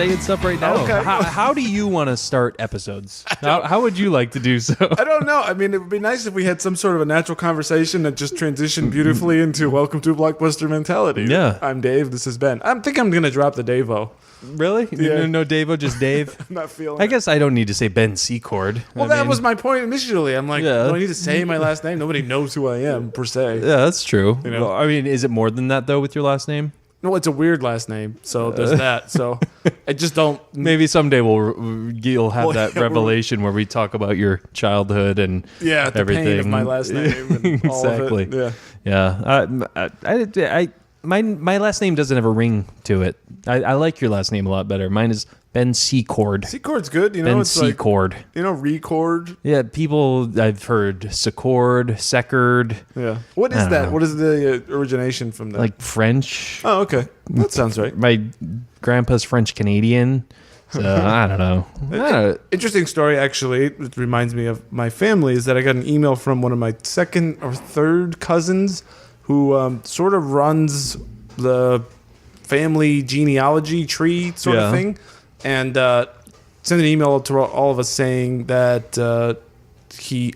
saying stuff right now. Okay. How do you want to start episodes? How would you like to do so? I don't know. I mean, it would be nice if we had some sort of a natural conversation that just transitioned beautifully into Welcome to Blockbuster Mentality. Yeah. I'm Dave. This is Ben. I think I'm going to drop the Dave-O. Really? Yeah. No Dave-O, just Dave? I'm not feeling I it. guess I don't need to say Ben Secord. Well, that was my point initially. I'm like, Yeah. do I need to say my last name? Nobody knows who I am, per se. Yeah, that's true. You know? Well, I mean, is it more than that, though, with your last name? No, it's a weird last name, so there's that. So I just don't... Maybe someday you'll have that revelation where we talk about your childhood and Yeah, the everything. pain of my last name and all Exactly. of it. Yeah. My last name doesn't have a ring to it. I like your last name a lot better. Mine is Ben Secord. Secord's good, you know. Ben It's like, Secord. you know, record. Yeah, people I've heard Secord, Secord, Yeah. What is I don't that? know. What is the origination from that? like French. Oh, okay. That sounds right. My grandpa's French Canadian. So I don't know. Interesting story, actually. It reminds me of my family. Is that I got an email from one of my second or third cousins, who sort of runs the family genealogy tree sort of thing, and sent an email to all of us saying that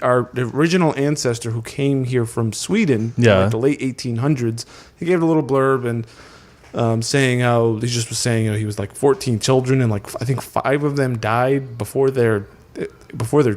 our original ancestor who came here from Sweden in like the late 1800s, he gave a little blurb and saying how he just was saying, you know, he was like 14 children and like I think 5 of them died before their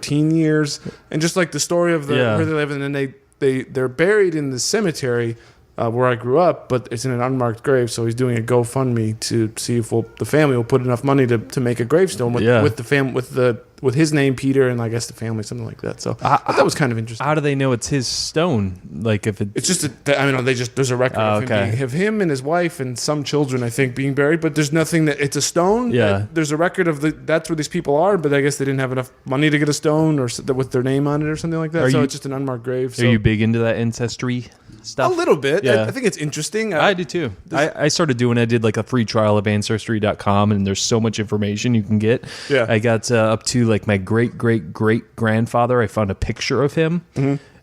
teen years, and just like the story of where they live, and then they're buried in the cemetery where I grew up, but it's in an unmarked grave. So he's doing a GoFundMe to see if the family will put enough money to make a gravestone with his name, Peter, and I guess the family, something like that. So I thought that was kind of interesting. How do they know it's his stone? Like if It's just there's a record of him and his wife and some children, I think, being buried, but there's nothing that it's a stone. Yeah. There's a record of that's where these people are, but I guess they didn't have enough money to get a stone or with their name on it or something like that. It's just an unmarked grave. So. Are you big into that ancestry stuff? A little bit. Yeah. I think it's interesting. I do too. I started doing. I did like a free trial of Ancestry.com, and there's so much information you can get. Yeah. I got up to like my great grandfather. I found a picture of him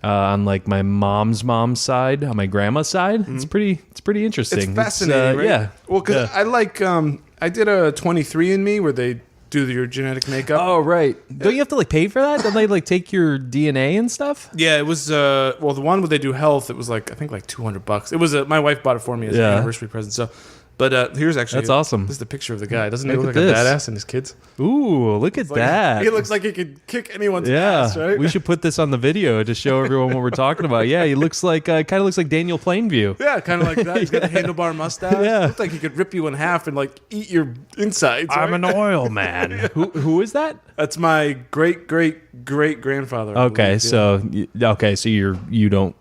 on like my mom's side, on my grandma's side. It's pretty interesting. It's fascinating, right? Yeah. Well, because I like I did a 23andMe where they do your genetic makeup. Oh right. Don't you have to like pay for that? Don't they like take your DNA and stuff? Yeah, it was the one where they do health, it was like I think like $200. It was my wife bought it for me as an anniversary present. So, but here's actually That's awesome. This is the picture of the guy. Doesn't he look like this. a badass and his kids? Ooh, look at that. He looks like he could kick anyone's Yeah, ass, right? we should put this on the video to show everyone what we're talking about. Yeah, he looks like kind of looks like Daniel Plainview. Yeah, kind of like that. He's got a handlebar mustache. Yeah. Looks like he could rip you in half and like eat your insides. Right? I'm an oil man. Who is that? That's my great grandfather. Okay, so you don't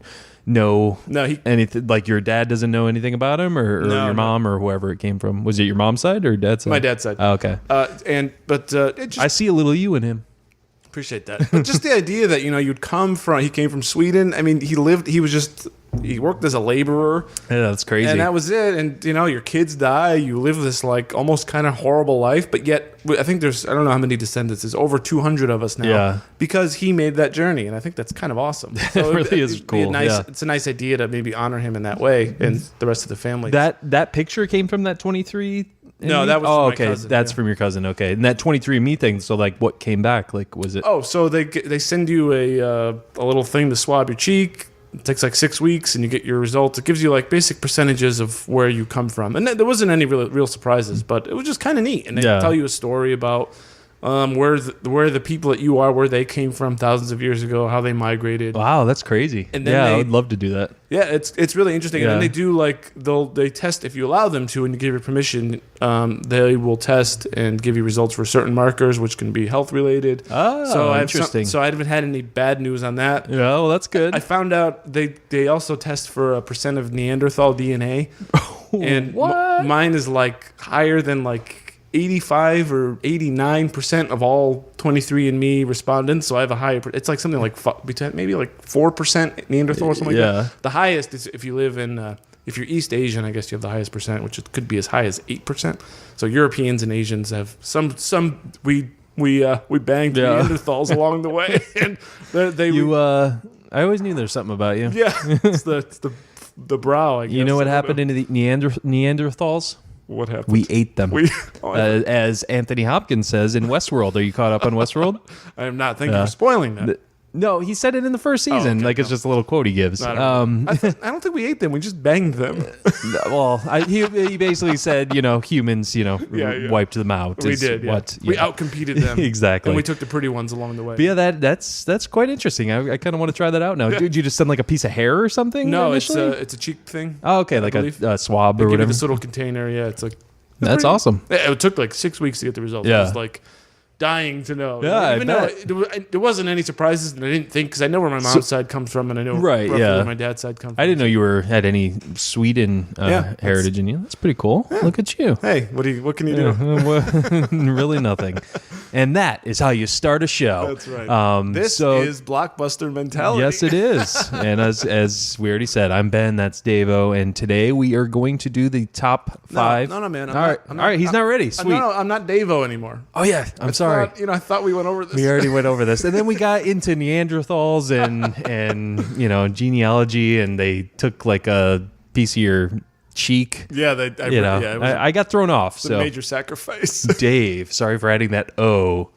know anything, like your dad doesn't know anything about him, or your mom or whoever it came from. Was it your mom's side or dad's side? My dad's side. Oh, okay. I see a little you in him. Appreciate that. But just the idea that, he came from Sweden. I mean, he worked as a laborer. Yeah, that's crazy. And that was it. And, your kids die. You live this, like, almost kind of horrible life. But yet, I think I don't know how many descendants. There's over 200 of us now. Yeah. Because he made that journey. And I think that's kind of awesome. So it really is cool. It's a nice idea to maybe honor him in that way and the rest of the family. That picture came from that 23? No, that was from my cousin. That's from your cousin. Okay. And that 23andMe thing, so like what came back? Like was it? Oh, so they send you a little thing to swab your cheek. It takes like 6 weeks and you get your results. It gives you like basic percentages of where you come from. And there wasn't any real surprises, but it was just kind of neat. And they tell you a story about where the people that you are, where they came from thousands of years ago, how they migrated. Wow, that's crazy. And then I would love to do that. Yeah, it's really interesting. Yeah. And then they do they test if you allow them to and you give your permission. They will test and give you results for certain markers, which can be health related. Oh, so interesting. So I haven't had any bad news on that. Yeah, well, that's good. I found out they also test for a % of Neanderthal DNA, and mine is like higher than like 85 or 89% of all 23andMe respondents. So I have a higher. It's like something like maybe like 4% Neanderthal or something like that. The highest is if you live in. If you're East Asian, I guess you have the highest percent, which it could be as high as 8%. So Europeans and Asians have some. We banged Neanderthals along the way, and I always knew there's something about you. Yeah, it's the brow. I guess. You know what happened to the Neanderthals? What happened? We ate them. Oh, As Anthony Hopkins says in Westworld. Are you caught up on Westworld? I am not. Thank you for spoiling that. No, he said it in the first season. okay, like it's just a little quote he gives. I don't think we ate them. We just banged them. Well, he basically said, humans, wiped them out. We is did. Yeah. What, we outcompeted them. Exactly. And we took the pretty ones along the way. But yeah, that's quite interesting. I kind of want to try that out now. Did you just send like a piece of hair or something? No, initially? it's a cheek thing. Oh, okay, like a swab or They give you whatever. this little container. Yeah, it's like That's awesome. It took like 6 weeks to get the results. Yeah. I was like dying to know. Yeah, Even though there wasn't any surprises, and I didn't think because I know where my mom's side comes from, and I know roughly where my dad's side comes from. I didn't know you had any Sweden heritage in you. That's pretty cool. Yeah. Look at you. Hey, what can you do? Really nothing. And that is how you start a show. That's right. This is Blockbuster Mentality. Yes, it is. And as we already said, I'm Ben. That's Davo, and today we are going to do the top 5. No, man. All right. He's not ready. Sweet. No, I'm not Davo anymore. Oh yeah, I'm sorry. I thought we went over this. We already went over this, and then we got into Neanderthals and genealogy, and they took like a piece of your cheek. Yeah, I got thrown off. It's a so major sacrifice. Dave, sorry for adding that O.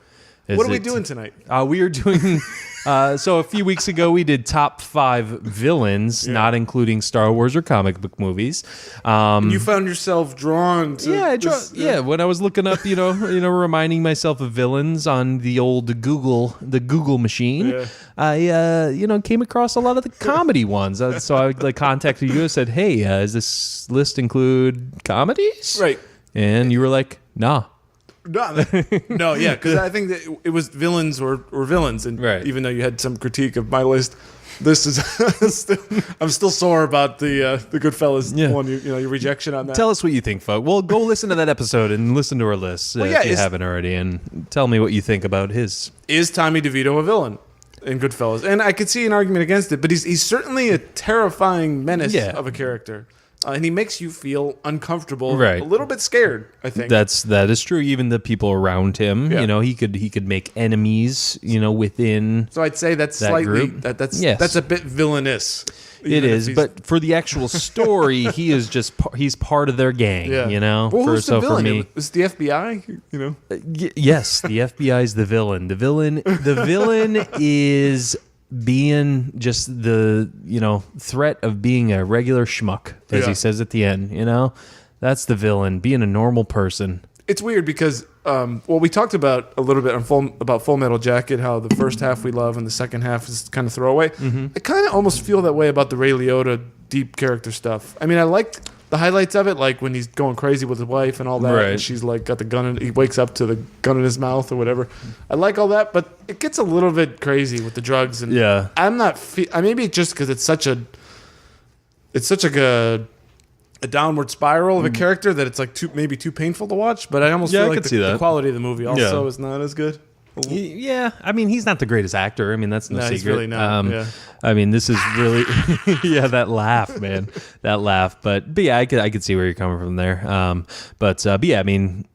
What are we doing tonight? We are doing. So a few weeks ago, we did top 5 villains, not including Star Wars or comic book movies. And you found yourself drawn to when I was looking up, reminding myself of villains on the old Google machine. Yeah. I came across a lot of the comedy ones. So I contacted you and said, "Hey, does this list include comedies?" Right. And you were like, "Nah." No, yeah, because I think that it was villains or villains, and even though you had some critique of my list, this is I'm still sore about the Goodfellas one. Your rejection on that. Tell us what you think, folks. Well, go listen to that episode and listen to our list if you haven't already, and tell me what you think about his. Is Tommy DeVito a villain in Goodfellas? And I could see an argument against it, but he's certainly a terrifying menace of a character. And he makes you feel uncomfortable, a little bit scared, I think. That is true. Even the people around him, he could make enemies, within. So I'd say that's slightly that's a bit villainous. It is, but for the actual story, he's part of their gang, Well, who's the villain? Is the FBI? Yes, the FBI is the villain. The villain is being just the threat of being a regular schmuck, as he says at the end. That's the villain, being a normal person. It's weird because we talked about a little bit about Full Metal Jacket, how the first half we love and the second half is kind of throwaway. I kind of almost feel that way about the Ray Liotta deep character stuff. I mean, I liked the highlights of it, like when he's going crazy with his wife and all that, and she's like got the gun, he wakes up to the gun in his mouth or whatever. I like all that, but it gets a little bit crazy with the drugs, and I'm not. Maybe it's just because it's such a downward spiral of a character that it's like maybe too painful to watch. But I almost feel like the quality of the movie also is not as good. Yeah, I mean, he's not the greatest actor. I mean, that's no secret. He's really not. I mean, this is really, that laugh, man, that laugh. But yeah, I could see where you're coming from there. But yeah, I mean,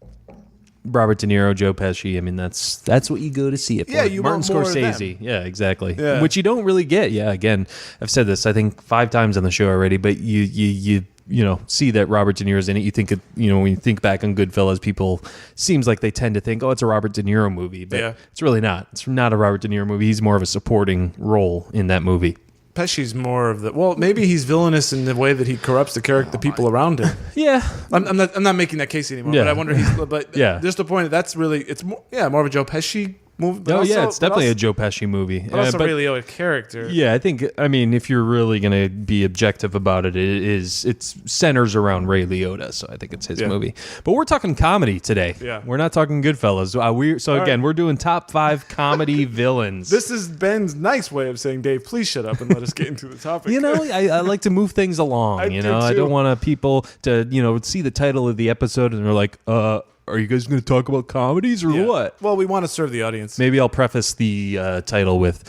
Robert De Niro, Joe Pesci. I mean, that's what you go to see it for. Yeah, you Martin want more Scorsese. of them. Yeah, exactly. Yeah. Which you don't really get. Yeah, again, I've said this I think 5 times on the show already. But you see that Robert De Niro's in it. You think when you think back on Goodfellas, people seems like they tend to think, oh, it's a Robert De Niro movie, but it's really not. It's not a Robert De Niro movie. He's more of a supporting role in that movie. Pesci's more of maybe he's villainous in the way that he corrupts the people around him. Yeah, I'm not making that case anymore. But I wonder just the point that's really it's more of a Joe Pesci movie. It's definitely a Joe Pesci movie. But also really a character. Yeah, I mean, if you're really going to be objective about it, it centers around Ray Liotta, so I think it's his movie. But we're talking comedy today. Yeah. We're not talking Goodfellas. We're doing top 5 comedy villains. This is Ben's nice way of saying, Dave, please shut up and let us get into the topic. I like to move things along. I don't want people to, see the title of the episode and they're like, are you guys going to talk about comedies or what? Well, we want to serve the audience. Maybe I'll preface the title with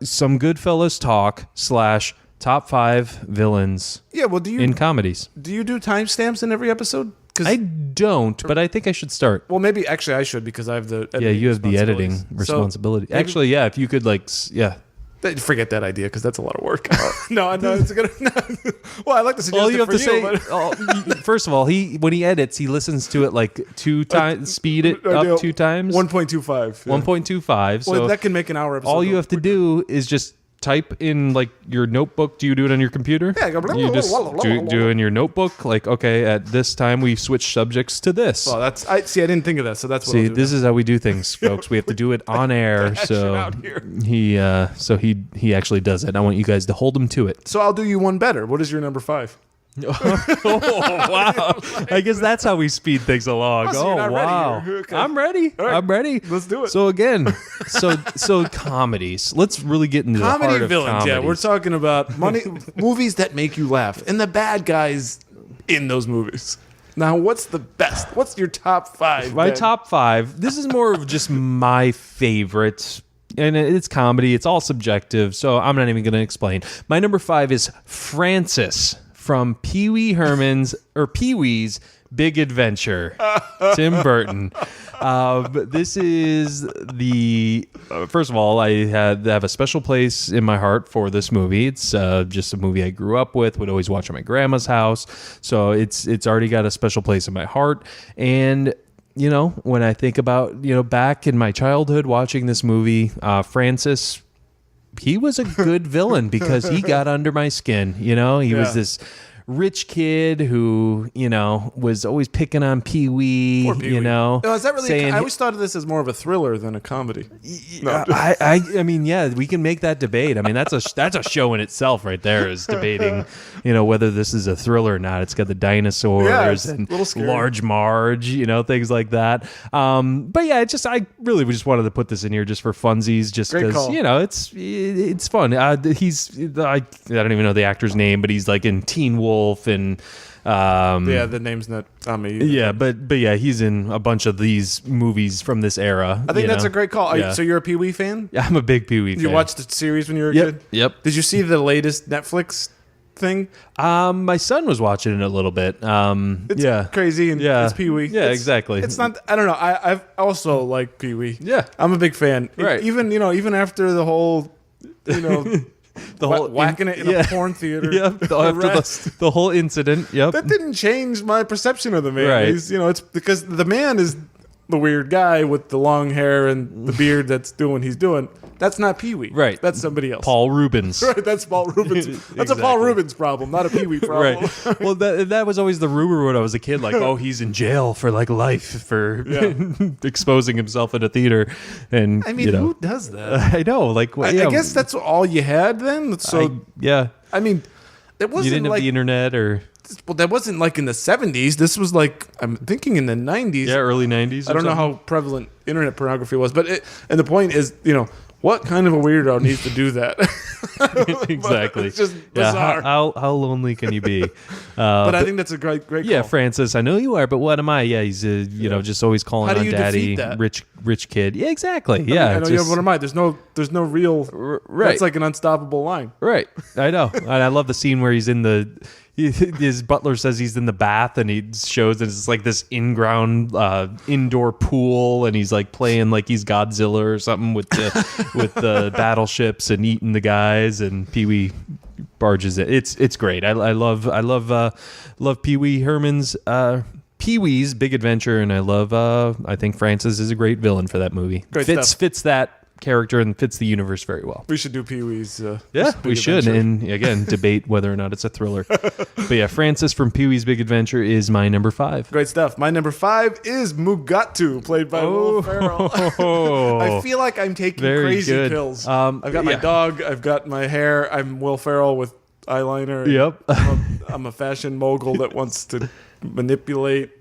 some Goodfellas talk / top 5 villains in comedies. Do you do timestamps in every episode? I don't, but I think I should start. Well, maybe actually I should because I have the editing you have the editing responsibility. Actually, if you could Forget that idea because that's a lot of work. No, it's gonna. Well, I like to suggest All you have to say, but first of all, when he edits, he listens to it like 2 times, speed it up 2 times. 1.25. 1.25. Well, so that can make an hour episode. all you have to do is just type in like your notebook. Do you do it on your computer? Yeah, you just do in your notebook. Like, okay, at this time we switch subjects to this. Well, I didn't think of that, so that's what. See, this is how we do things, folks. We have to do it on air. So he actually does it. I want you guys to hold him to it. So I'll do you one better. What is your number 5? Oh, wow. I guess that's how we speed things along. So you're not wow. ready. Okay. I'm ready. Right. I'm ready. Let's do it. So again, so comedies. Let's really get into the heart Comedy of villains. comedies. Yeah, we're talking about movies that make you laugh and the bad guys in those movies. Now, what's the best? What's your top 5? My Ben? top 5. This is more of just my favorite. And it's comedy. It's all subjective. So I'm not even going to explain. My number 5 is Francis from Pee-wee's Big Adventure. Tim Burton. This is the first of all, I have a special place in my heart for this movie. It's just a movie I grew up with, would always watch at my grandma's house. So it's already got a special place in my heart. And you know, when I think about, back in my childhood watching this movie, Francis, he was a good villain because he got under my skin. He was this rich kid who, was always picking on Pee-wee, Pee-wee. No, is that really? saying, I always thought of this as more of a thriller than a comedy. No. I mean, yeah, we can make that debate. I mean, that's a show in itself right there, is debating, whether this is a thriller or not. It's got the dinosaurs and Large Marge, things like that. But yeah, I really just wanted to put this in here just for funsies, just because, it's fun. I don't even know the actor's name, but he's like in Teen Wolf and the name's not on me either. Yeah, but yeah, he's in a bunch of these movies from this era. I think that's a great call. So you're a Pee-wee fan? Yeah, I'm a big Pee-wee fan. You watched the series when you were a kid? Yep. Did you see the latest Netflix thing? My son was watching it a little bit. It's crazy and it's Pee-wee. Yeah, exactly. It's not. I don't know. I've also like Pee-wee. Yeah, I'm a big fan. Right. Even after the whole, the whole whacking it in a porn theater. Yep. After the whole incident. Yep. That didn't change my perception of the man. Right. He's, it's because the man is the weird guy with the long hair and the beard that's doing what he's doing. That's not Pee-wee. Right. That's somebody else. Paul Rubens. Right. That's Paul Rubens. That's a Paul Rubens problem, not a Pee-wee problem. Right. Well, that was always the rumor when I was a kid. Like, oh, he's in jail for like life for exposing himself in a theater. And I mean, who does that? I know. Like, I guess that's all you had then. So I mean, it wasn't. You didn't have the internet or. Well, that wasn't like in the 70s. This was like, I'm thinking in the 90s. Yeah, early 90s. I don't know how prevalent internet pornography was, but and the point is, what kind of a weirdo needs to do that? Exactly. It's just bizarre. How lonely can you be? But I think that's a great call. Yeah, Francis, I know you are, but what am I? Yeah, he's just always calling on daddy, rich kid. Yeah, exactly. Yeah, I know. What am I? There's no real. Right. That's like an unstoppable line. Right. I know, and I love the scene where he's in his butler says he's in the bath and he shows that it's like this in-ground indoor pool and he's like playing like he's Godzilla or something with the battleships and eating the guys, and Pee-wee barges it. It's great. I love Pee-wee Herman's Pee-wee's Big Adventure, and I think Francis is a great villain for that movie. Fits that character and fits the universe very well. We should do Pee-wee's. We should, and again debate whether or not it's a thriller. But yeah, Francis from Pee-wee's Big Adventure is my number 5. Great stuff. My number 5 is Mugatu, played by Will Ferrell. I feel like I'm taking crazy pills. I've got my dog. I've got my hair. I'm Will Ferrell with eyeliner. Yep. I'm a fashion mogul that wants to manipulate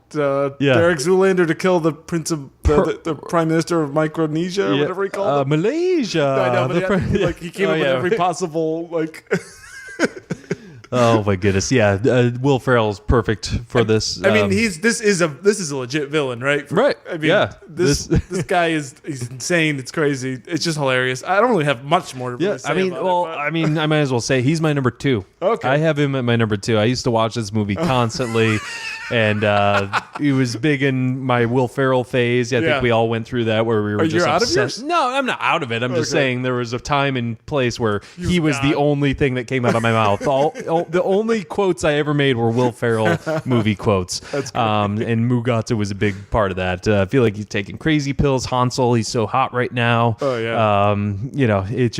Derek Zoolander to kill the prince of the prime minister of Micronesia or whatever he called it. Malaysia. I know, but he came up with every possible Oh my goodness! Yeah, Will Ferrell's perfect for this. I mean, this is a legit villain, right? Right. I mean, this guy he's insane. It's crazy. It's just hilarious. I don't really have much more to really say about it. I mean, I might as well say he's my number 2. Okay. I have him at my number 2. I used to watch this movie constantly. and he was big in my Will Ferrell phase. I think we all went through that where we were just out obsessed. of yours? No, I'm not out of it. I'm just saying there was a time and place where he was the only thing that came out of my mouth. The only quotes I ever made were Will Ferrell movie quotes. That's great. And Mugatu was a big part of that. I feel like he's taking crazy pills. Hansel, he's so hot right now. Oh yeah. It's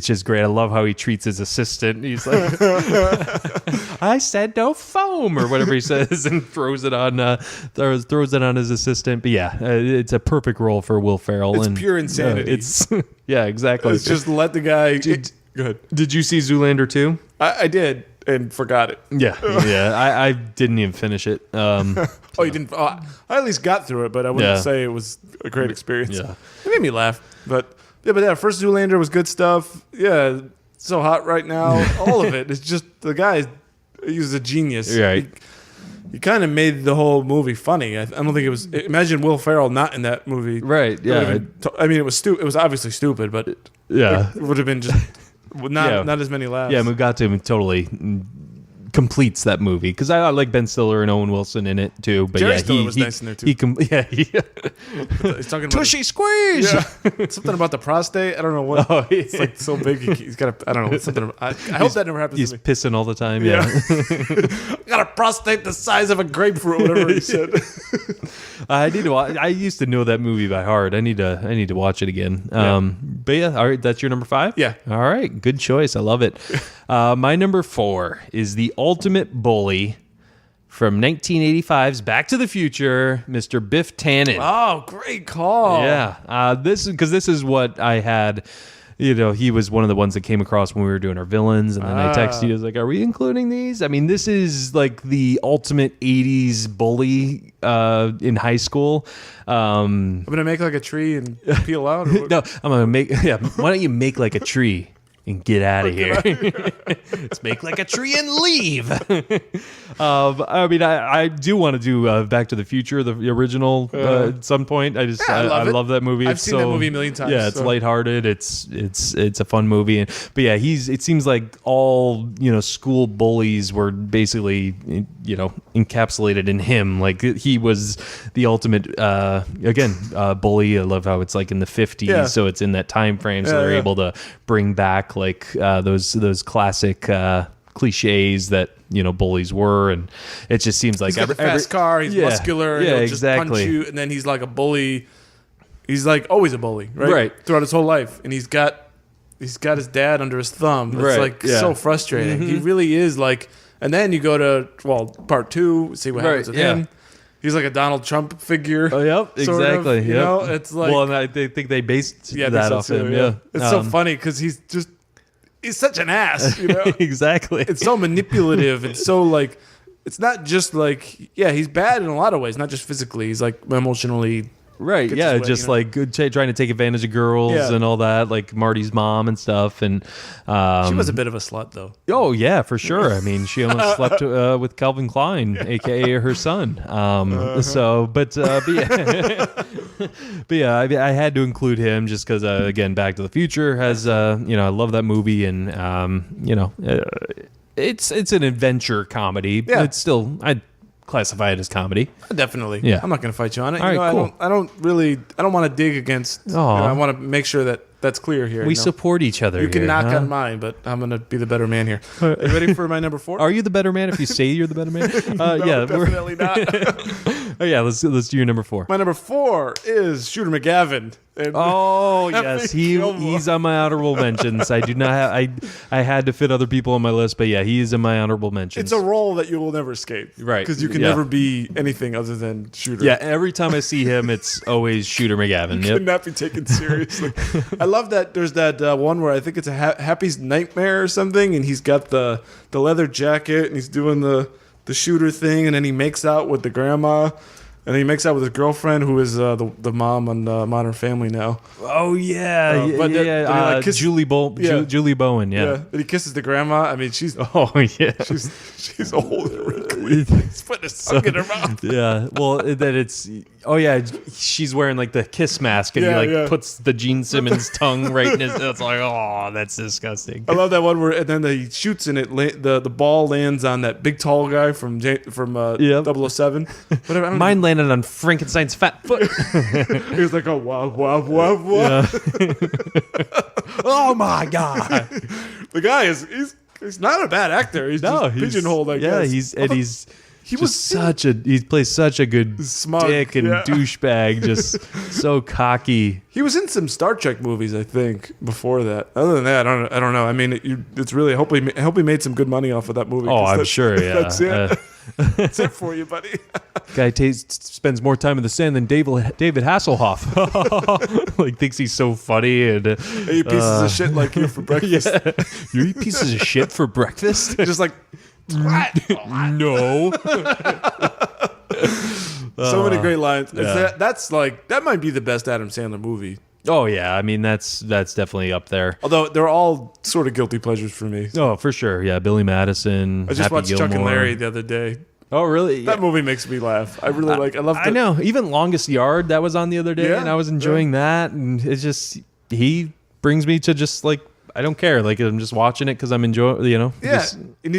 just great. I love how he treats his assistant. He's like, I said no foam or whatever he says, and throws it on his assistant. But yeah, it's a perfect role for Will Ferrell. It's pure insanity. Exactly. It's just let the guy. Go ahead. Did you see Zoolander 2? I did and forgot it. Yeah. I didn't even finish it. Oh, you didn't? I at least got through it, but I wouldn't say it was a great experience. Yeah. It made me laugh, but first Zoolander was good stuff. Yeah, so hot right now. All of it. It's just the guy. He's a genius. Right. He kind of made the whole movie funny. I don't think it was. Imagine Will Ferrell not in that movie. Right. Yeah. It was stupid. It was obviously stupid, but it would have been just not as many laughs. Yeah, Mugatu totally completes that movie because I like Ben Stiller and Owen Wilson in it too. But Jerry Stiller was nice in there too. He's talking about tushy squeeze. Yeah. Something about the prostate. I don't know what. Oh, yeah. It's like so big. He's got a. I don't know. Something. I hope that never happens He's to me. pissing all the time. Yeah. Got a prostate the size of a grapefruit. Whatever he said. I need to. I used to know that movie by heart. I need to watch it again. But yeah, all right. That's your number 5. Yeah. All right. Good choice. I love it. My number 4 is the ultimate bully from 1985's Back to the Future, Mr. Biff Tannen. Oh, great call. Yeah. This is what I had. He was one of the ones that came across when we were doing our villains, and then I texted you. I was like, "Are we including these?" I mean, this is like the ultimate '80s bully in high school. I'm gonna make like a tree and peel out. Or No, I'm gonna make. Yeah, why don't you make like a tree and get out of here? Let's make like a tree and leave. I mean, I do want to do Back to the Future, the original, at some point. I love that movie. I've seen that movie a million times. Yeah, it's lighthearted. It's a fun movie. But yeah, it seems like all school bullies were basically encapsulated in him. Like he was the ultimate bully. I love how it's like in the 50s, so it's in that time frame. So they're able to bring back like those classic cliches that bullies were, and it just seems like he's got the fast car. He's muscular. Yeah, he'll just punch you, and then he's like a bully. He's like always a bully, right? Throughout his whole life, and he's got his dad under his thumb. It's so frustrating. Mm-hmm. He really is like. And then you go to part 2, see what happens with him. He's like a Donald Trump figure. Oh, yep, exactly. It's like and I think they based that off him. Yeah, it's so funny because he's such an ass. Exactly. It's so manipulative and so like it's not just like he's bad in a lot of ways, not just physically. He's like emotionally. Right, yeah, just like trying to take advantage of girls and all that, like Marty's mom and stuff. And she was a bit of a slut, though. Oh, yeah, for sure. I mean, she almost slept with Calvin Klein, a.k.a. her son. But yeah, I had to include him just because, again, Back to the Future has, I love that movie. And, it's an adventure comedy. Yeah. It's still... I'd classify it as comedy. Definitely. Yeah. I'm not going to fight you on it. All right, cool. I don't want to dig against. I want to make sure that that's clear here. We support each other. You can here, knock on mine, but I'm going to be the better man here. Are you ready for my number 4? Are you the better man if you say you're the better man? No, definitely not. Oh yeah, let's do your number 4. My number 4 is Shooter Mcgavin. Oh yes, he's on my honorable mentions. I do not have. I had to fit other people on my list, but yeah, he is in my honorable mentions. It's a role that you will never escape, right? Because you can never be anything other than Shooter. Yeah, every time I see him, it's always Shooter Mcgavin. Could not be taken seriously. I love that. There's that one where I think it's a Happy's Nightmare or something, and he's got the leather jacket and he's doing the shooter thing, and then he makes out with the grandma. And then he makes out with his girlfriend, who is the mom on Modern Family now. Oh yeah, Julie Bowen. Yeah. But he kisses the grandma. I mean, she's she's old and wrinkly. movie. He's putting his tongue in her mouth. Yeah. Well, then it's she's wearing like the kiss mask, and he puts the Gene Simmons tongue right in his. It's like, oh, that's disgusting. I love that one where and then he shoots and the ball lands on that big tall guy from 007. Whatever. Mine landed on Frankenstein's fat foot. He was like, oh wow, wow, wow, wow. Yeah. Oh my god. The guy he's not a bad actor. He's just pigeonholed, I guess. He plays such a good smug dick and douchebag, just so cocky. He was in some Star Trek movies, I think, before that. Other than that, I don't know. I mean, it's really I hope he made some good money off of that movie. Oh, I'm sure. Yeah, that's it. That's it for you, buddy. Guy spends more time in the sand than David Hasselhoff. Like thinks he's so funny and you pieces of shit like you for breakfast. Yeah. You eat pieces of shit for breakfast? Just like no. So many great lines. Yeah. That might be the best Adam Sandler movie. Oh yeah, I mean that's definitely up there. Although they're all sort of guilty pleasures for me. Oh, for sure. Yeah, Billy Madison. I just watched Gilmore. Chuck and Larry the other day. Oh, really? That movie makes me laugh. I really I love. I know. Even Longest Yard that was on the other day, and I was enjoying that. And it's just he brings me to just like I don't care. Like I'm just watching it because I'm enjoying. You know. Yeah.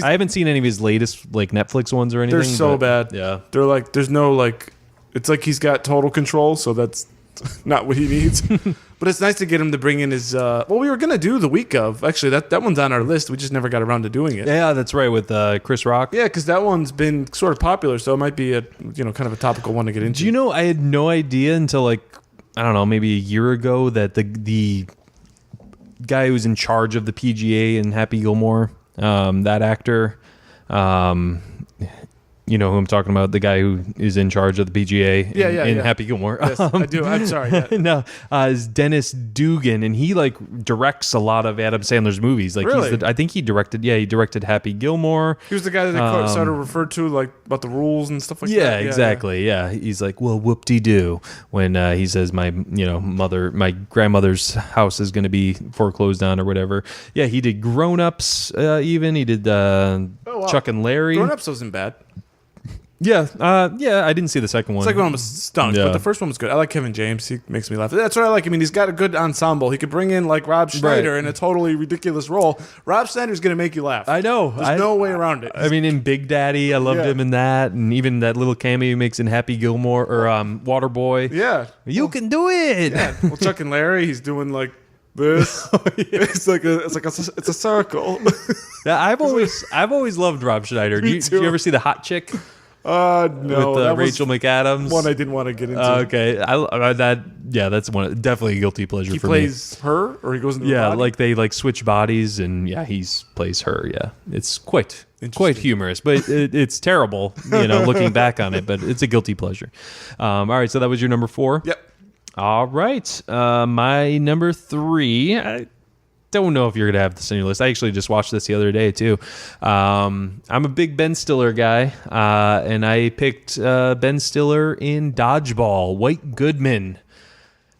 I haven't seen any of his latest like Netflix ones or anything. They're so bad. Yeah. They're like there's no like. It's like he's got total control, so that's not what he needs. But it's nice to get him to bring in his. Well, we were gonna do the week of. Actually, that one's on our list. We just never got around to doing it. Yeah, that's right with Chris Rock. Yeah, because that one's been sort of popular, so it might be a kind of a topical one to get into. Do you know? I had no idea until like I don't know, maybe a year ago that the guy who's in charge of the PGA in Happy Gilmore, that actor. You know who I'm talking about? The guy who is in charge of the PGA in Happy Gilmore. Yes, I do. I'm sorry. Yeah. No, is Dennis Dugan, and he like directs a lot of Adam Sandler's movies. Like, really? I think he directed Happy Gilmore. He was the guy that they started referred to like about the rules and stuff like that. Yeah, exactly. Yeah, he's like, well, whoop-de-doo when he says my grandmother's house is going to be foreclosed on or whatever. Yeah, he did Grown Ups. Even he did Chuck and Larry. Grown Ups wasn't bad. Yeah, I didn't see the second one. The second one was stunk, but the first one was good. I like Kevin James. He makes me laugh. That's what I like. I mean, he's got a good ensemble. He could bring in like Rob Schneider in a totally ridiculous role. Rob Schneider's going to make you laugh. I know. There's no way around it. I mean, in Big Daddy, I loved him in that, and even that little cameo he makes in Happy Gilmore or Waterboy. Yeah, you can do it. Yeah. Well, Chuck and Larry, he's doing like this. It's a circle. Yeah, I've always loved Rob Schneider. Did you ever see The Hot Chick? No, with Rachel McAdams. One I didn't want to get into. Okay, that's one definitely a guilty pleasure he for me. He plays her, or he goes into the body? Like they like switch bodies, and he plays her. Yeah, it's quite humorous, but it's terrible. Looking back on it, but it's a guilty pleasure. All right, so that was your number 4. Yep. All right, my number 3. I don't know if you're gonna have this on your list. I actually just watched this the other day too. I'm a big Ben Stiller guy, and I picked Ben Stiller in Dodgeball, White Goodman,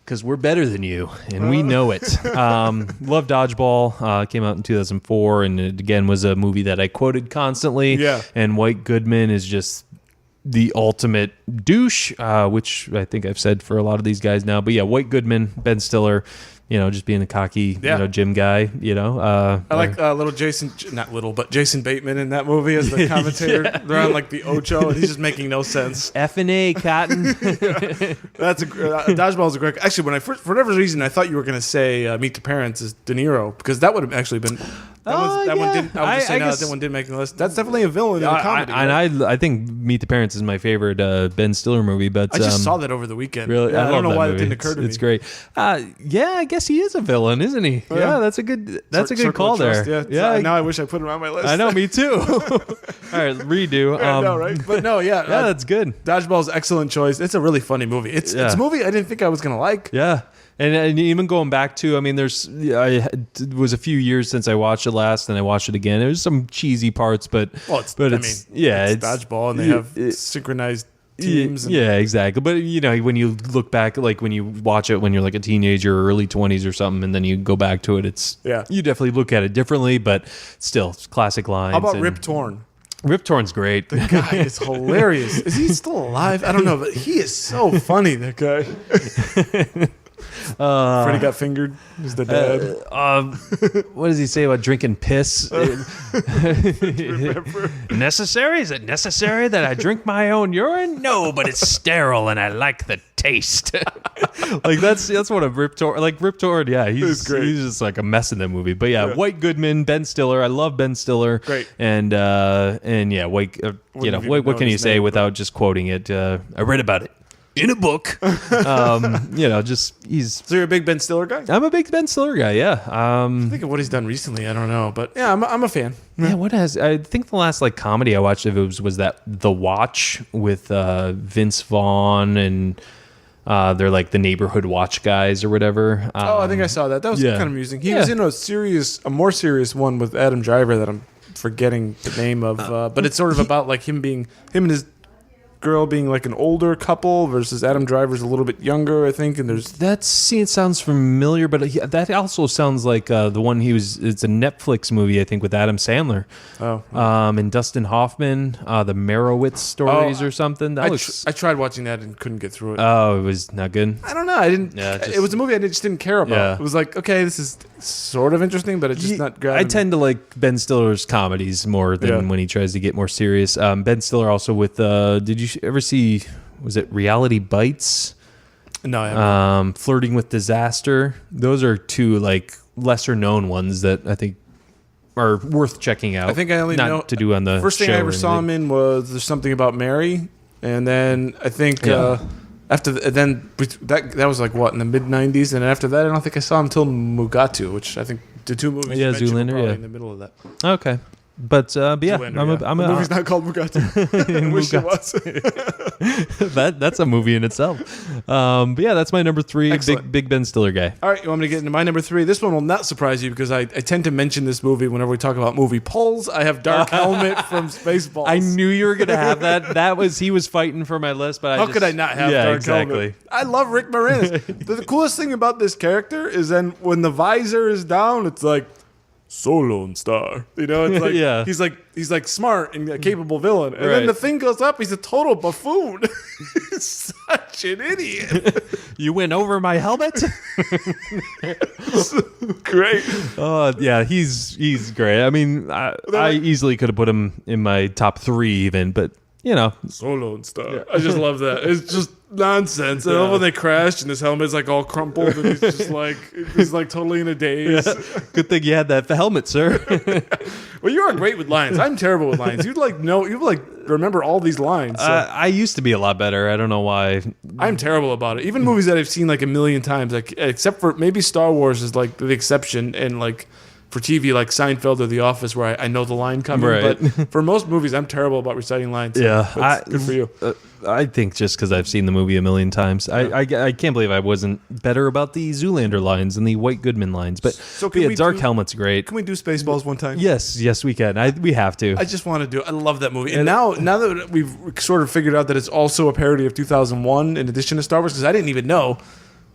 because we're better than you, and we know it. Love Dodgeball. Came out in 2004, and it again was a movie that I quoted constantly. Yeah. And White Goodman is just the ultimate douche, which I think I've said for a lot of these guys now. But yeah, White Goodman, Ben Stiller. Just being a cocky, gym guy, I like Jason Bateman in that movie as the commentator. Yeah. They're on like the Ocho, and he's just making no sense. F&A, Cotton. That's Dodgeball is a great. Actually, for whatever reason, I thought you were going to say Meet the Parents is De Niro, because that would have actually been. That one didn't. I was just saying that one didn't make the list. That's definitely a villain in a comedy. I think Meet the Parents is my favorite Ben Stiller movie. But I just saw that over the weekend. Really, I don't know why it didn't occur to me. It's great. I guess he is a villain, isn't he? Yeah, that's a good call there. Yeah. Now I wish I put him on my list. I know, me too. All right, redo. I know, right? But no, that's good. Dodgeball's excellent choice. It's a really funny movie. It's a movie I didn't think I was gonna like. Yeah. And even going back to, I mean, it was a few years since I watched it last, and I watched it again. There's some cheesy parts, but it's Dodgeball, and they have synchronized teams. Yeah, exactly. But when you look back, like when you watch it when you're like a teenager or early 20s or something, and then you go back to it, you definitely look at it differently, but still, it's classic lines. How about Rip Torn? Rip Torn's great. The guy is hilarious. Is he still alive? I don't know, but he is so funny, that guy. Freddy got fingered. He's the dad. What does he say about drinking piss? Remember? Necessary? Is it necessary that I drink my own urine? No, but it's sterile and I like the taste. Like that's one of Rip Torn. Like Rip Torn, yeah, he's just like a mess in that movie. But yeah, White Goodman, Ben Stiller. I love Ben Stiller. Great. And yeah, White. What can you say without just quoting it? I read about it in a book. He's. So you're a big Ben Stiller guy? I'm a big Ben Stiller guy. Yeah. Think of what he's done recently. I don't know, but yeah, I'm a fan. Yeah. I think the last like comedy I watched of it was that The Watch with Vince Vaughn and they're like the neighborhood watch guys or whatever. I think I saw that. That was kind of amusing. He was in a more serious one with Adam Driver that I'm forgetting the name of, but it's sort of about like him and his girl being like an older couple versus Adam Driver's a little bit younger, I think, and there's it sounds familiar, but that also sounds like the one it's a Netflix movie, I think, with Adam Sandler. And Dustin Hoffman, the Merowitz stories or something. I tried watching that and couldn't get through it. Oh, it was not good. I don't know. I didn't. It was a movie I just didn't care about. Yeah. It was like, okay, this is sort of interesting, but it's just not grabbing. I tend to like Ben Stiller's comedies more than when he tries to get more serious. Ben Stiller also with did you ever see, was it Reality Bites? No, I haven't. Flirting with Disaster. Those are two like lesser known ones that I think are worth checking out. I think I only know to do on the first thing I ever saw him in was There's Something About Mary, and then I think after that was like what, in the mid '90s, and after that I don't think I saw him until Mugatu, which I think the two movies you mentioned were probably in the middle of that. Okay. But yeah, the movie's not called Mugatu. I wish it was. That's a movie in itself. But yeah, that's my number 3. Excellent. Big Ben Stiller guy. All right, you want me to get into my number 3? This one will not surprise you because I tend to mention this movie whenever we talk about movie polls. I have Dark Helmet from Spaceballs. I knew you were going to have that. He was fighting for my list, but how could I not have Dark Helmet? I love Rick Moranis. The coolest thing about this character is then when the visor is down, it's like, so Lone Star, it's like he's like smart and a capable villain, and then the thing goes up, he's a total buffoon. He's such an idiot. You went over my helmet. Great. Yeah, he's great. I mean, I easily could have put him in my top 3 even, but so Lone Star. Yeah. I just love that. It's just nonsense. And then when they crashed and his helmet's like all crumpled and he's just like totally in a daze. Yeah. Good thing you had that helmet, sir. Well, you are great with lines. I'm terrible with lines. You remember all these lines. So. I used to be a lot better. I don't know why. I'm terrible about it. Even movies that I've seen like a million times, like except for maybe Star Wars is like the exception, and like for TV, like Seinfeld or The Office, where I know the line coming. Right. But for most movies, I'm terrible about reciting lines. So yeah, good for you. I think just because I've seen the movie a million times, I can't believe I wasn't better about the Zoolander lines and the White Goodman lines. But Dark Helmet's great. Can we do Spaceballs one time? Yes, we can. We have to. I just want to do it. I love that movie. And now that we've sort of figured out that it's also a parody of 2001 in addition to Star Wars, because I didn't even know.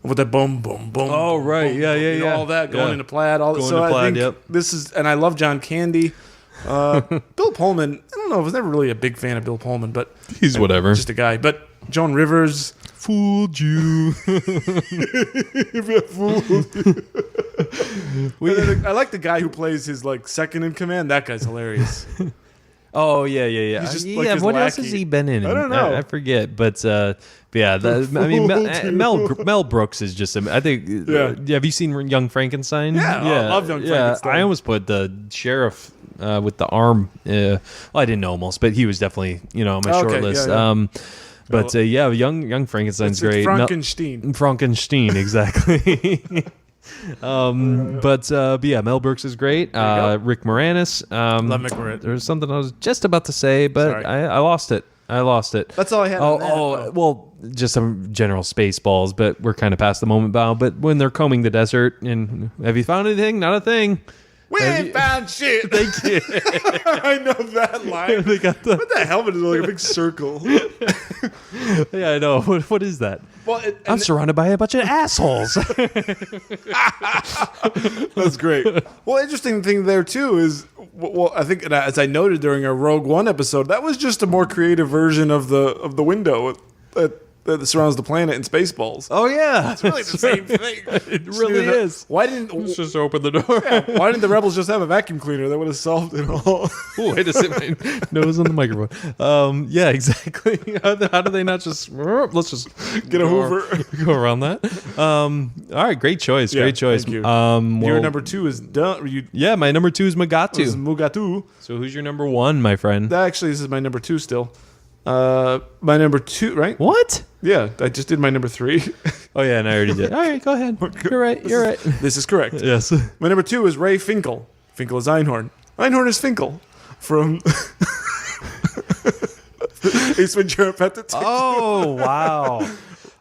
With that boom, boom, boom. Oh, right. Boom, yeah, boom, yeah, yeah. All that going into plaid. All that. So I think this is, and I love John Candy. Bill Pullman, I don't know. I was never really a big fan of Bill Pullman, but he's whatever. Just a guy. But Joan Rivers. Fooled you. I like the guy who plays his like second in command. That guy's hilarious. Oh yeah. He's just, what lackey. else has he been in? I don't know. I forget, but yeah. Mel Brooks is just. I think. Have you seen Young Frankenstein? Yeah, I love Young Frankenstein. I almost put the sheriff with the arm. Well, I didn't almost, but he was definitely on my short list. Yeah. Young Frankenstein's great. Frankenstein, exactly. But yeah, Mel Brooks is great. Rick Moranis. Love Rick Moranis. There was something I was just about to say, but I lost it. That's all I had. Well, just some general Spaceballs, but we're kind of past the moment now. But when they're combing the desert, and have you found anything? Not a thing. We ain't found shit. Thank you. I know that line. They got but that helmet is like a big circle. Yeah, I know. What is that? Well, I'm surrounded by a bunch of assholes. That's great. Well, interesting thing there too is well, I think as I noted during our Rogue One episode, that was just a more creative version of the window that surrounds the planet in Spaceballs. Oh yeah, It's really the same thing. It really is. Why didn't Let's just open the door. why didn't the rebels just have a vacuum cleaner that would have solved it all? Ooh, wait a second. My nose on the microphone. Yeah, exactly. How do they not just? Let's just Get a Hoover. Go around that. All right, great choice. Great choice. Thank you. Your Your number 2 is done. Yeah, my number 2 is Mugatu. Mugatu. So who's your number 1, my friend? Actually, this is my number 2 still. My number 2, right? What? Yeah, I just did my number 3. Oh yeah, and I already did. All right, go ahead. You're right. You're right. This is correct. Yes. My number 2 is Ray Finkle. Finkle is Einhorn. Einhorn is Finkle from Ace Ventura: Pet Detective. Oh wow.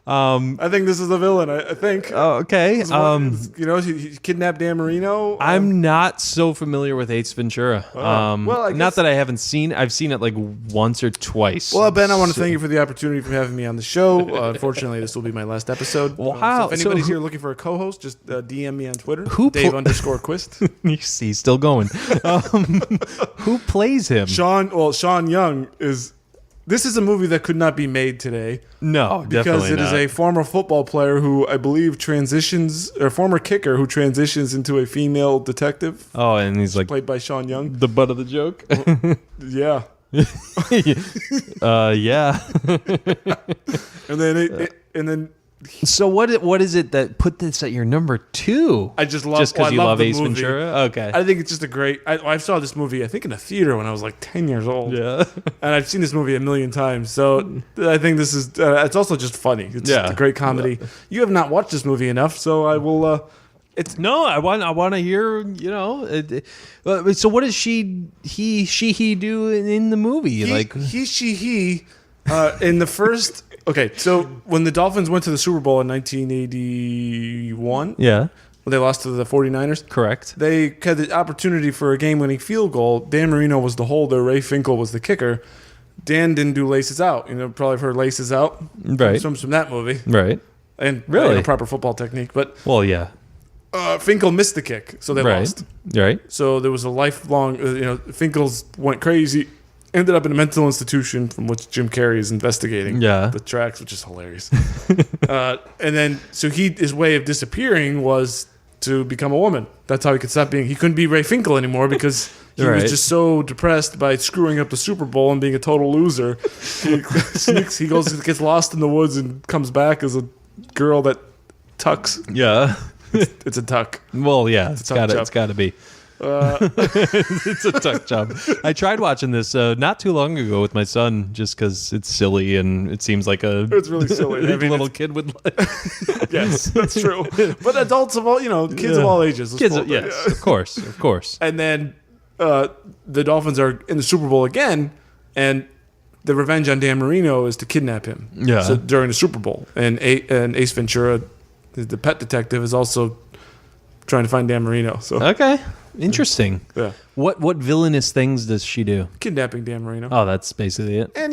I think this is the villain. I think. Oh, okay. He kidnapped Dan Marino. I'm not so familiar with Ace Ventura. well, I not guess- that I haven't seen. I've seen it like once or twice. Well, Ben, I want to thank you for the opportunity for having me on the show. Unfortunately, this will be my last episode. Wow. So if anybody's here looking for a co-host, just DM me on Twitter. Who Dave pl- _Quist. He's still going. Who plays him? Sean Young is. This is a movie that could not be made today No, because definitely it is not. a former football player who I believe former kicker who transitions into a female detective, Oh, and he's like played by Sean Young. the butt of the joke. Yeah. Yeah. And then So what is it that put this at your number 2? I just love just because I you love the Ace movie. Ventura. Okay. I think it's just a great. I saw this movie I think in a theater when I was like 10 years old. Yeah. And I've seen this movie a million times. So I think this is. It's also just funny. It's just a great comedy. You have not watched this movie enough, so I will. It's No, I want to hear. So what does he do in the movie? he in the first. Okay, so when the Dolphins went to the Super Bowl in 1981, Yeah, when they lost to the 49ers, correct. they had the opportunity for a game-winning field goal. Dan Marino was the holder. Ray Finkle was the kicker. Dan didn't do laces out. Probably have heard laces out. Right. From that movie. Right. And Really? proper football technique. But Well, yeah. Finkle missed the kick, so they Right. lost. Right. So there was a lifelong, Finkle's went crazy, ended up in a mental institution from which Jim Carrey is investigating Yeah. the tracks, which is hilarious. And then, so his way of disappearing was to become a woman. That's how he could stop being, he couldn't be Ray Finkle anymore because he Right. was just so depressed by screwing up the Super Bowl and being a total loser. He gets lost in the woods and comes back as a girl that tucks. Yeah. It's a tuck. Well, yeah. It's tuck job. got to be. It's a tuck job. I tried watching this not too long ago with my son, just because it's silly and it seems like It's really silly. I mean, little kid would like. Yes, that's true. But adults of all, kids of all ages. Kids, yes, of course. And then the Dolphins are in the Super Bowl again, and the revenge on Dan Marino is to kidnap him. Yeah. So during the Super Bowl, and Ace Ventura, the pet detective, is also trying to find Dan Marino. So Okay, interesting. yeah, What villainous things does she do? kidnapping Dan Marino, Oh, that's basically it. and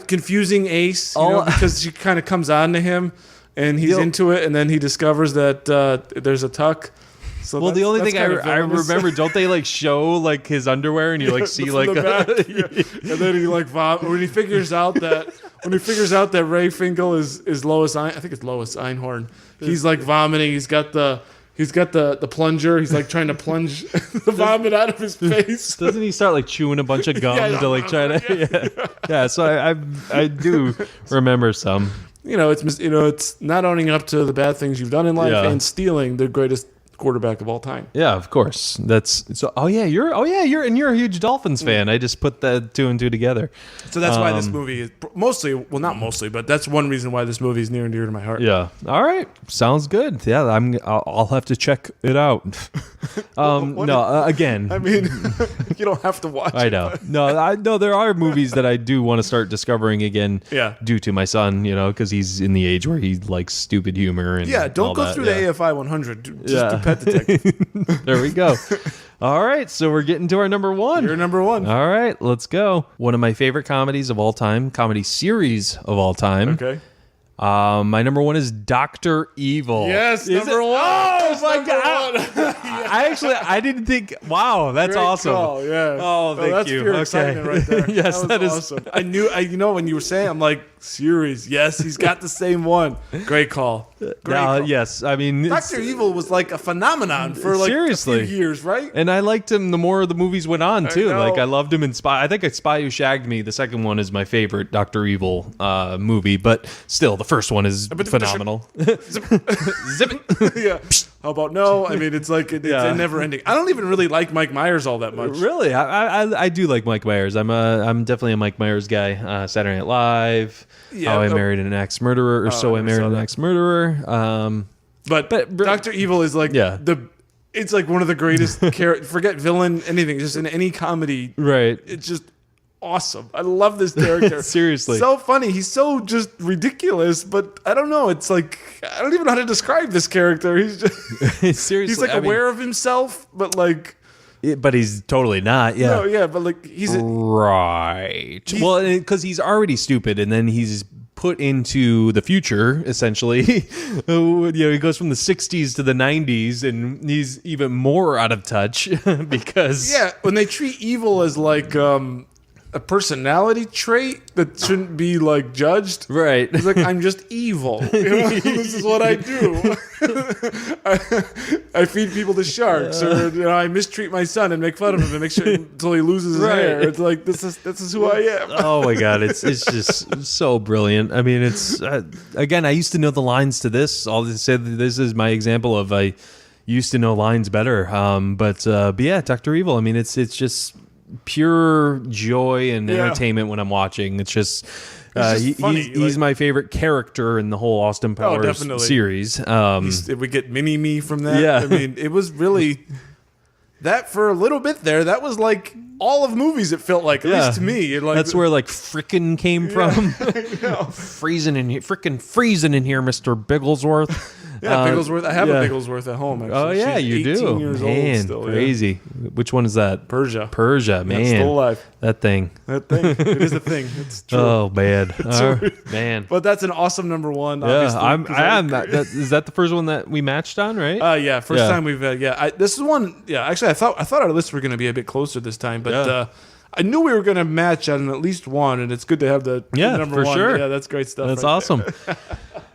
confusing Ace, because she kind of comes on to him, and he's Yep. into it, and then he discovers that there's a tuck. So Well, the only that's thing kind of I villainous. remember, don't they like show like his underwear and you like see From like the back, yeah. And then he like when he figures out that Ray Finkle is Lois I think it's Lois Einhorn. He's like vomiting. He's got the plunger. He's like trying to plunge the vomit out of his face. doesn't he start like chewing a bunch of gum Yeah, to like try to yeah. So I do remember some. It's not owning up to the bad things you've done in life Yeah. and stealing the greatest quarterback of all time. Yeah, of course. That's so. You're a huge Dolphins fan. I just put the 2 and 2 together. So that's why this movie is not mostly, but that's one reason why this movie is near and dear to my heart. Yeah. All right. Sounds good. Yeah. I'll have to check it out. Again. I mean, you don't have to watch I it. know. No, there are movies that I do want to start discovering again. Yeah. Due to my son, because he's in the age where he likes stupid humor and Yeah, don't all go that. through Yeah. the AFI 100. Just Yeah. do Pet Detective. There we go. All right, so we're getting to our number 1. You're number 1. All right, let's go. One of my favorite comedies of all time, comedy series of all time. Okay. My number 1 is Dr. Evil. Yes, Is number it? 1. Oh, Oh my god! I didn't think. Wow, that's Great awesome. call, yeah. Oh, thank that's you. pure Okay. excitement right there. Yes, that is awesome. I knew. When you were saying, I'm like, series. Yes, he's got the same one. Great call. Great call. Yes, I mean, Dr. Evil was like a phenomenon for like Seriously. a few years, right? and I liked him the more the movies went on too. know. Like I loved him in Spy. I think Spy Who Shagged Me. The second one is my favorite Dr. Evil movie, but still, the first one is phenomenal. Zip it. Yeah. How about no? I mean, it's like it's never ending. I don't even really like Mike Myers all that much. Really, I do like Mike Myers. I'm definitely a Mike Myers guy. Saturday Night Live, How I Married an Ex-Murderer, or So I Married an Ex-Murderer. But Dr. Evil is like it's like one of the greatest forget villain, anything, just in any comedy. Right. It's just awesome. I love this character. Seriously. So funny. He's so just ridiculous, but I don't know. It's like I don't even know how to describe this character. He's just Seriously. he's like aware of himself, but like but he's totally not. Yeah. no, yeah, but like he's right. Well, because he's already stupid, and then he's put into the future, essentially. He goes from the 60s to the 90s, and he's even more out of touch because... Yeah, when they treat evil as like a personality trait that shouldn't be like judged. Right. It's like, I'm just evil. This is what I do. I feed people to sharks, or I mistreat my son and make fun of him and make sure until he loses his hair. It's like this is who I am. Oh my god, it's just so brilliant. I mean, it's again, I used to know the lines to this. I'll just say that this is my example of I used to know lines better. But yeah, Dr. Evil. I mean, it's just pure joy and entertainment when I'm watching. It's just he's my favorite character in the whole Austin Powers series. We get Mini-Me from that. Yeah. I mean, it was really that for a little bit there. That was like all of movies. It felt like, at least to me. That's where like frickin' came from. Freezing in here, frickin' freezing in here, Mr. Bigglesworth. Yeah, Bigglesworth. I have a Bigglesworth at home. Actually. Oh yeah, She's you 18 do. Years Man, old still, crazy. Yeah. Which one is that? Persia, man. Still alive. That thing. It is a thing. It's true. Oh man, man. But that's an awesome number one. Yeah, I am. Is that the first one that we matched on? Right? Yeah, first time we've. This is one. Yeah, actually, I thought our lists were going to be a bit closer this time, but. I knew we were going to match on at least one, and it's good to have the number one. Sure. Yeah, that's great stuff. That's awesome.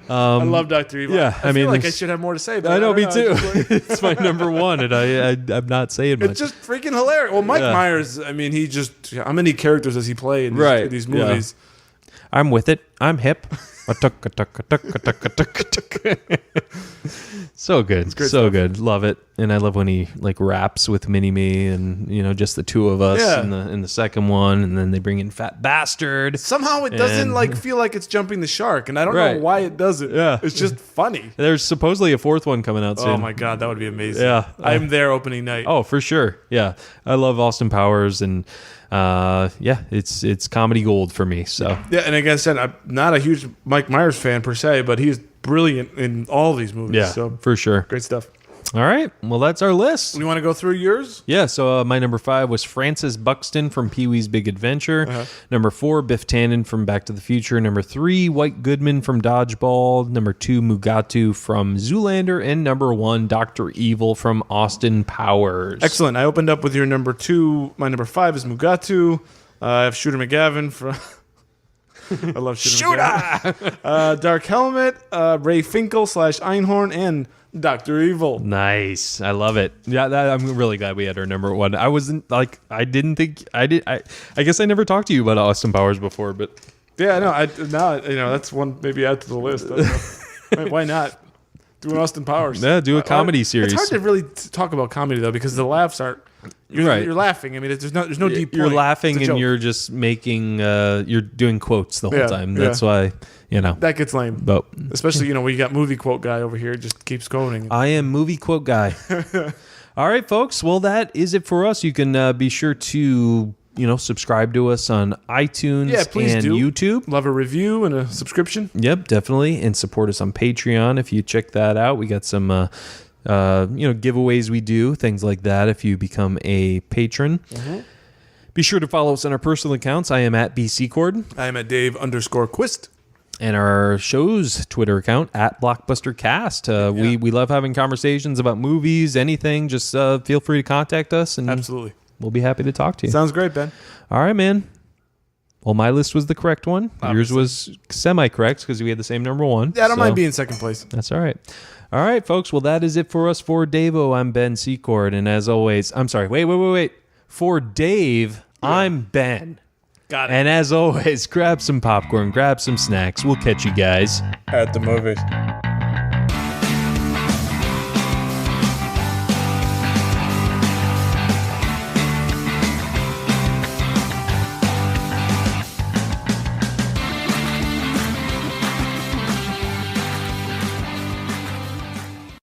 I love Dr. Evil. Yeah, I feel like I should have more to say. But I know, me too. It's my number one, and I'm not saying much. It's just freaking hilarious. Well, Mike Myers, I mean, he just how many characters does he play in these movies? Yeah. I'm with it. I'm hip. So good, so stuff. Good. Love it, and I love when he like raps with Mini-Me, and just the two of us in the second one, and then they bring in Fat Bastard. Somehow it doesn't like feel like it's jumping the shark, and I don't know why it doesn't. Yeah, it's just funny. There's supposedly a fourth one coming out soon. Oh my god, that would be amazing. Yeah, I'm there opening night. Oh, for sure. Yeah, I love Austin Powers, and it's comedy gold for me. So yeah, and like I said, I'm not a huge Mike Myers fan per se, but he's brilliant in all these movies. Yeah, so for sure. Great stuff. All right. Well, that's our list. You want to go through yours? Yeah. So my number 5 was Francis Buxton from Pee-wee's Big Adventure. Number 4, Biff Tannen from Back to the Future. Number 3, White Goodman from Dodgeball. Number 2, Mugatu from Zoolander. And number 1, Dr. Evil from Austin Powers. Excellent. I opened up with your number 2. My number 5 is Mugatu. I have Shooter Mcgavin from... I love Shooter McGavin. Dark Helmet, Ray Finkle / Einhorn, and Dr. Evil. Nice. I love it. Yeah, I'm really glad we had our number 1. I wasn't like, I didn't think, I guess I never talked to you about Austin Powers before, but. Yeah, no, that's one maybe add to the list. Why not? Do an Austin Powers. Yeah, do a comedy series. It's hard to really talk about comedy, though, because the laughs aren't. You're laughing. I mean, there's no deep point. You're laughing and you're just making, you're doing quotes the whole time. That's why, That gets lame. But, especially, when you got movie quote guy over here, just keeps quoting. I am movie quote guy. All right, folks. Well, that is it for us. You can be sure to, subscribe to us on iTunes and YouTube. Love a review and a subscription. Yep, definitely. And support us on Patreon if you check that out. We got some... giveaways we do, things like that if you become a patron. Be sure to follow us on our personal accounts. I am at BCCord. I am at Dave_Quist. And our show's Twitter account at Blockbuster Cast. We love having conversations about movies, anything. Just feel free to contact us, and Absolutely. we'll be happy to talk to you. Sounds great, Ben. All right, man. Well, my list was the correct one. Obviously. Yours was semi-correct because we had the same number one. Yeah, I don't mind being second place. That's all right. All right, folks. Well, that is it for us. For Davo, I'm Ben Secord. And as always, I'm sorry. Wait. For Dave, I'm Ben. Got it. And as always, grab some popcorn, grab some snacks. We'll catch you guys At the movies.